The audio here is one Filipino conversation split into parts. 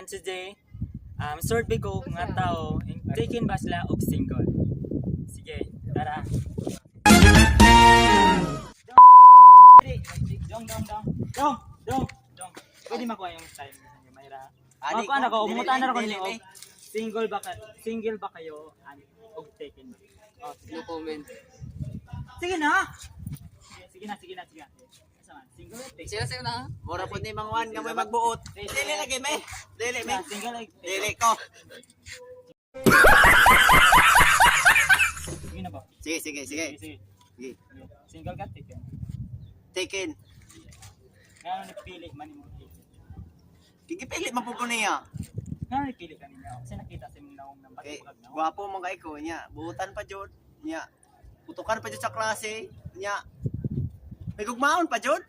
and today, short ko nga tao, taken ba sila og single. Sige, tara. Dong. Pwede makuha yung time niyo, Mayra. Makuha na ko, umutan na ako niyo. Single ba kayo og taken ba? Oh, No comment. sige na. Sige na. Sama, single or taken? Sino na? Mura po ni Mangwan nga may magbuot. Dili lagi may. Dili may. Single or taken? Dili ko. Sige na ba? Sige. Sige. Sige. Single ka taken? Taken. Nga nagpili man mo taken. Gigipili man po ko niya. Nga nagpili ka ninyo. Kasi nakita sa mga naong nang Okay. batibag na. Gwapo mga iko niya. Buutan pa jud niya. Putukan pa jud sa klase niya. May gugmaon pa jud.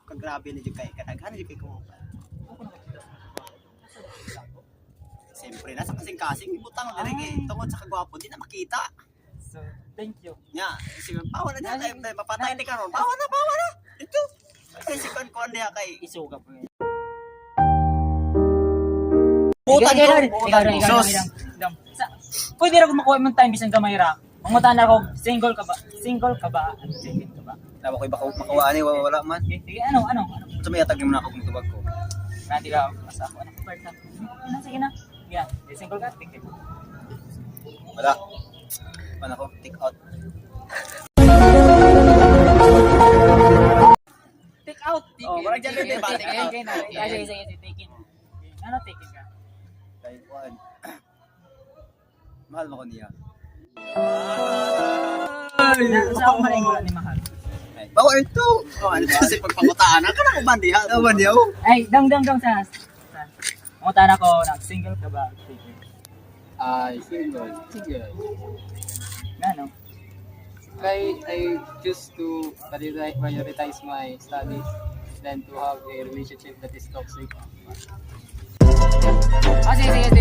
Kagrabe na jud kay kadaghan jud kay ko. Siyempre nasa kasing-kasing butang na rin eh. Tungod sa kagwapo di na makita. So, thank you. Nya, sige pawa na niya kay mapatay ni karon. Pawa na. Ito. Ay sikon ko niya kay Isuga po yun. butan ko. Sos. Pwede rin makuha mong time bisan gamay ra. Mangutan ako, single ka ba? Taken ka ba? Tama ko makuha ani wala man. Sige, ano? Sa may atag mo na ako tubag ko. Nanti ka, basta ako, anak ko, part na. Sige na. Yeah, single ka, taken. Wala. Paano ko? Take out. Take out. Oh, wala dyan din ba? Take out. Sige, taken. Ano taken ka? Kay Juan. Mahal mo ko niya. Sa ako maling ni Mahal. Power 2. Oh, ano kasi pagpangutaan ka na ko bandiha. Ano ba niya? Ay, dong sa. Mangutan ako, single ka ba? Taken. Single. Ano? I choose to prioritize my studies than to have a relationship that is toxic. Sige.